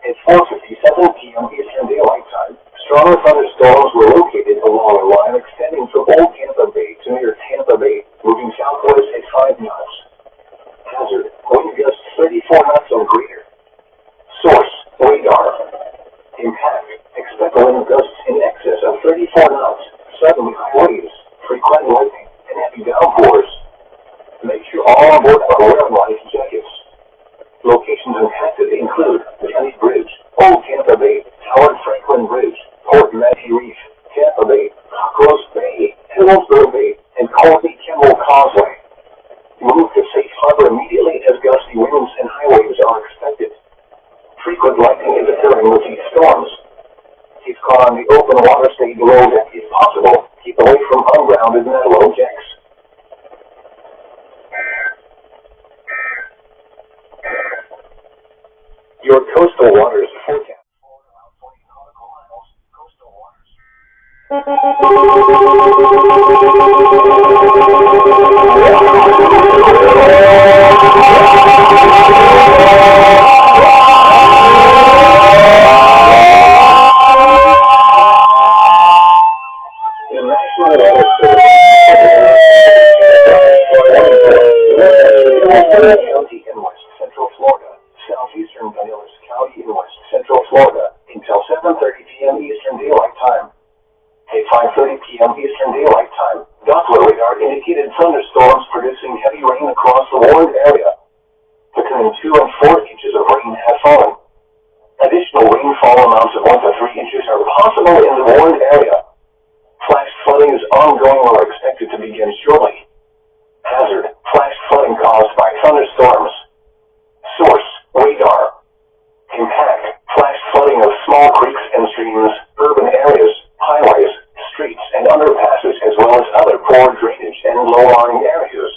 At 4:57 p.m. Eastern Daylight Time, stronger thunderstorms were located along a line extending from Old Tampa Bay to near Tampa Bay, moving southwest at 5 knots. Hazard, wind gusts 34 knots or greater. Source, radar. Impact, expect wind gusts in excess of 34 knots, suddenly high waves, frequent lightning, and heavy downpours. Make sure all on board are wearing life jackets. Locations impacted include Kenny Bridge, Old Tampa Bay, Howard Franklin Bridge, Port Matthew Reef, Tampa Bay, Cockroach Bay, Hillsborough Bay, and Colby Kimball Causeway. Move to safe harbor immediately as gusty winds and high waves are expected. Frequent lightning is occurring with these storms. Keep caught on the open water stage road if possible. Keep away from ungrounded metal objects. Your coastal waters forecast. County in West Central Florida, southeastern Pinellas County in West Central Florida, until 7:30 p.m. Eastern Daylight Time. At 5:30 p.m. Eastern Daylight Time, Doppler radar indicated thunderstorms producing heavy rain across the warned area. Between 2 and 4 inches of rain have fallen. Additional rainfall amounts of 1 to 3 inches are possible in the warned area. Flash flooding is ongoing or expected to begin shortly. Hazard, flash flooding caused by thunderstorms. Source, radar. Impact, flash flooding of small creeks and streams, urban areas, highways, streets, and underpasses, as well as other poor drainage and low-lying areas.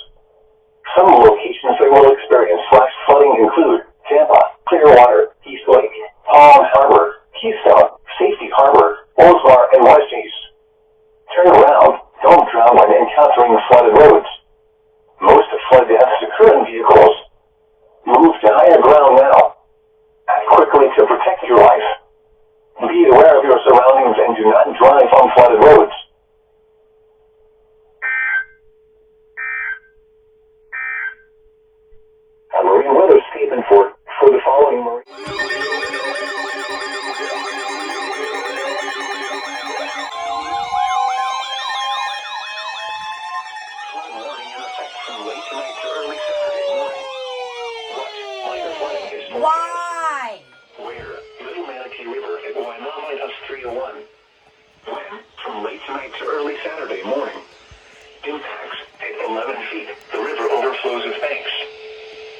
Some locations that will experience flash flooding include Tampa, Clearwater, East Lake, Palm Harbor, Keystone, Safety Harbor, Oldsmar, and West East. Turn around, don't drown when encountering flooded roads. Most flood deaths occur in vehicles. Move to higher ground now. Act quickly to protect your life. Be aware of your surroundings and do not drive on flooded roads. A marine weather statement for the following marine. Flood warning in effect from late tonight to early Saturday morning. Minor flooding is forecast. Why? Where? Little Manatee River at Wainama 301. When? From late tonight to early Saturday morning. Impacts at 11 feet. The river overflows its banks.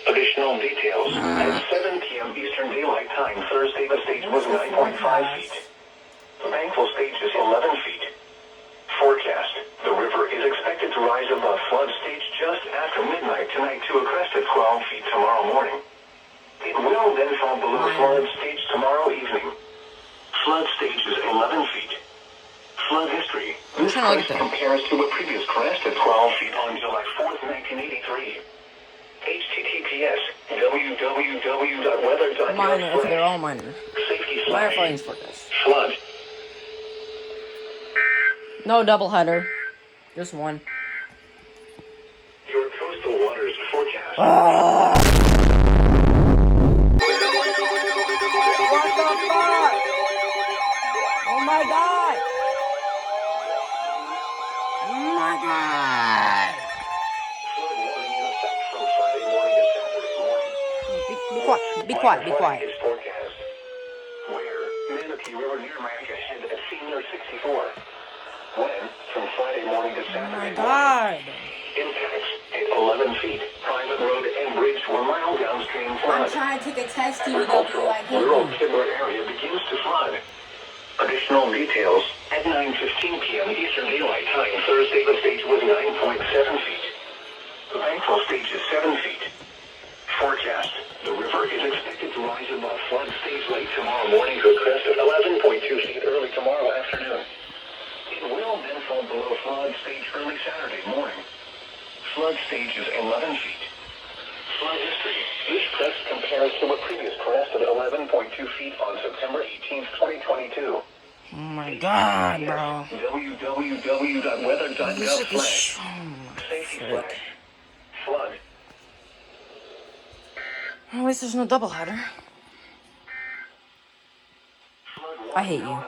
Additional details. At 7 p.m. Eastern Daylight Time, Thursday, the stage was 9.5 feet. The bankful stage is 11 feet. Forecast. The river is expected to rise above flood stage just after midnight tonight to a crest of 12 feet tomorrow morning. It will then fall below flood stage tomorrow evening. Flood stage is 11 feet. Flood history. This crest compares to a previous crest at 12 feet on July 4th, 1983. HTTPS www.weather.gov. Minor, they're all minor. Safety Minor flag. flooding's forecast. Flood. No double header. Just one. Your coastal waters forecast. What the fuck? Oh my god! Oh my god! Flood warning in effect from Friday morning to Saturday morning. Be quiet, be Minor quiet. flooding is forecast. Where? Manatee River near Miami ahead at Senior 64. When? From Friday morning to Oh Saturday my god! Impacts at 11 feet. Private road and bridge were miles downstream flood. I'm trying to take a test, TVW. Agricultural, I hate rural you. timber area begins to flood. Additional details. At 9:15 p.m. Eastern Daylight Time, Thursday, the stage was 9.7 feet. The ventral stage is 7 feet. Forecast. The river is expected to rise above flood stage late tomorrow morning to a crest of 11.2 feet early tomorrow afternoon. It will then fall below flood stage early Saturday morning. Flood stage is 11 feet. Flood history. This crest compares to a previous crest of 11.2 feet on September 18th, 2022. Oh my God, bro. www.weather.gov/safety flag. Flood. At least there's no double header. I hate you.